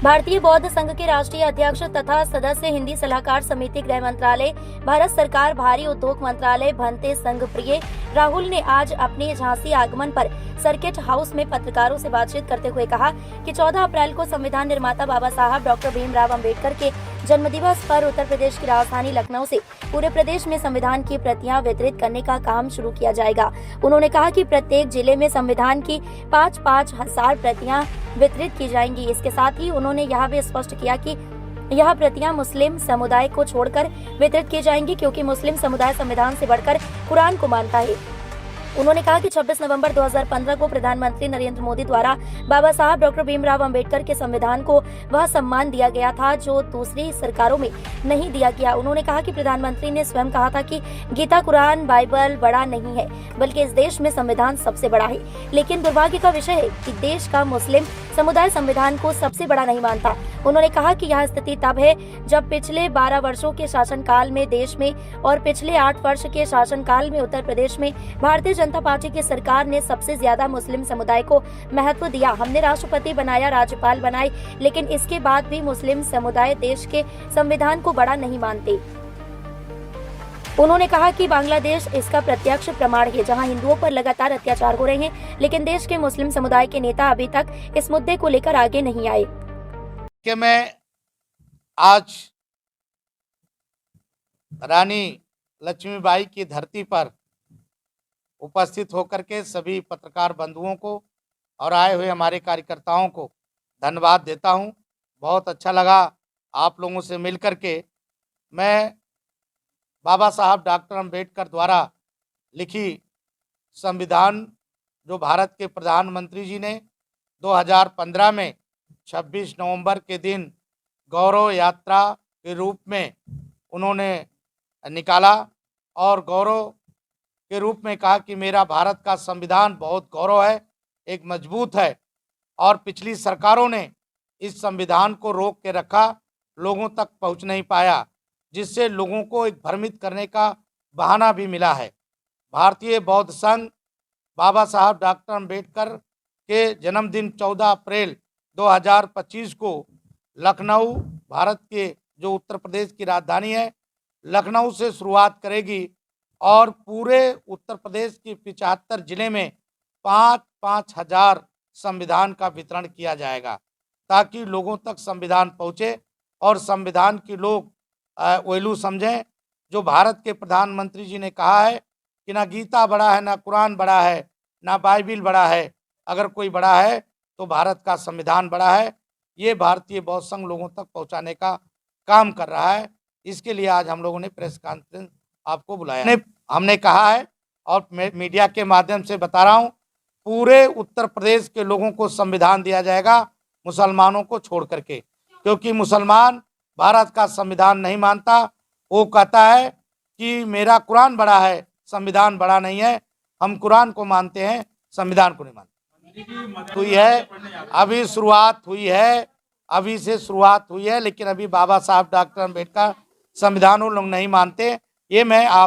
भारतीय बौद्ध संघ के राष्ट्रीय अध्यक्ष तथा सदस्य हिंदी सलाहकार समिति, गृह मंत्रालय, भारत सरकार, भारी उद्योग मंत्रालय, भंते संघ प्रिय राहुल ने आज अपने झांसी आगमन पर सर्किट हाउस में पत्रकारों से बातचीत करते हुए कहा कि 14 अप्रैल को संविधान निर्माता बाबा साहब डॉक्टर भीमराव अंबेडकर के जन्मदिवस पर उत्तर प्रदेश की राजधानी लखनऊ से पूरे प्रदेश में संविधान की प्रतियां वितरित करने का काम शुरू किया जाएगा। उन्होंने कहा कि प्रत्येक जिले में संविधान की 5-5 हजार प्रतियां वितरित की जाएंगी। इसके साथ ही उन्होंने यह भी स्पष्ट किया कि यह प्रतियां मुस्लिम समुदाय को छोड़कर वितरित की जाएंगी, क्योंकि मुस्लिम समुदाय संविधान से बढ़कर कुरान को मानता है। उन्होंने कहा कि 26 नवंबर 2015 को प्रधानमंत्री नरेंद्र मोदी द्वारा बाबा साहब डॉक्टर भीमराव अंबेडकर के संविधान को वह सम्मान दिया गया था जो दूसरी सरकारों में नहीं दिया गया। उन्होंने कहा कि प्रधानमंत्री ने स्वयं कहा था कि गीता, कुरान, बाइबल बड़ा नहीं है, बल्कि इस देश में संविधान सबसे बड़ा है। लेकिन दुर्भाग्य का विषय है कि देश का मुस्लिम समुदाय संविधान को सबसे बड़ा नहीं मानता। उन्होंने कहा कि यह स्थिति तब है जब पिछले 12 वर्षों के शासनकाल में देश में और पिछले 8 वर्ष के शासनकाल में उत्तर प्रदेश में भारतीय जनता पार्टी की सरकार ने सबसे ज्यादा मुस्लिम समुदाय को महत्व दिया। हमने राष्ट्रपति बनाया, राज्यपाल बनाए, लेकिन इसके बाद भी मुस्लिम समुदाय देश के संविधान को बड़ा नहीं मानते। उन्होंने कहा कि बांग्लादेश इसका प्रत्यक्ष प्रमाण है, जहां हिंदुओं पर लगातार अत्याचार हो रहे हैं, लेकिन देश के मुस्लिम समुदाय के नेता अभी तक इस मुद्दे को लेकर आगे नहीं आए। कि मैं आज रानी लक्ष्मीबाई की धरती पर उपस्थित होकर के सभी पत्रकार बंधुओं को और आए हुए हमारे कार्यकर्ताओं को धन्यवाद देता हूं। बहुत अच्छा लगा आप लोगों से मिलकर के। मैं बाबा साहब डॉक्टर अंबेडकर द्वारा लिखी संविधान जो भारत के प्रधानमंत्री जी ने 2015 में 26 नवंबर के दिन गौरव यात्रा के रूप में उन्होंने निकाला और गौरव के रूप में कहा कि मेरा भारत का संविधान बहुत गौरव है, एक मजबूत है। और पिछली सरकारों ने इस संविधान को रोक के रखा, लोगों तक पहुंच नहीं पाया, जिससे लोगों को एक भ्रमित करने का बहाना भी मिला है। भारतीय बौद्ध संघ बाबा साहब डॉक्टर अंबेडकर के जन्मदिन 14 अप्रैल 2025 को लखनऊ, भारत के जो उत्तर प्रदेश की राजधानी है, लखनऊ से शुरुआत करेगी और पूरे उत्तर प्रदेश के 75 जिले में 5-5 हजार संविधान का वितरण किया जाएगा, ताकि लोगों तक संविधान पहुँचे और संविधान की लोग वैल्यू समझें। जो भारत के प्रधानमंत्री जी ने कहा है कि ना गीता बड़ा है, ना कुरान बड़ा है, ना बाइबिल बड़ा है, अगर कोई बड़ा है तो भारत का संविधान बड़ा है। ये भारतीय बौद्ध संघ लोगों तक पहुंचाने का काम कर रहा है। इसके लिए आज हम लोगों ने प्रेस कॉन्फ्रेंस आपको बुलाया। हमने कहा है और मीडिया के माध्यम से बता रहा हूं, पूरे उत्तर प्रदेश के लोगों को संविधान दिया जाएगा, मुसलमानों को छोड़ करके, क्योंकि मुसलमान भारत का संविधान नहीं मानता। वो कहता है कि मेरा कुरान बड़ा है, संविधान बड़ा नहीं है। हम कुरान को मानते हैं, संविधान को नहीं मानते। हुई है, अभी शुरुआत हुई है, अभी से शुरुआत हुई है, लेकिन अभी बाबा साहब डॉक्टर अंबेडकर संविधान वो लोग नहीं मानते। ये मैं आप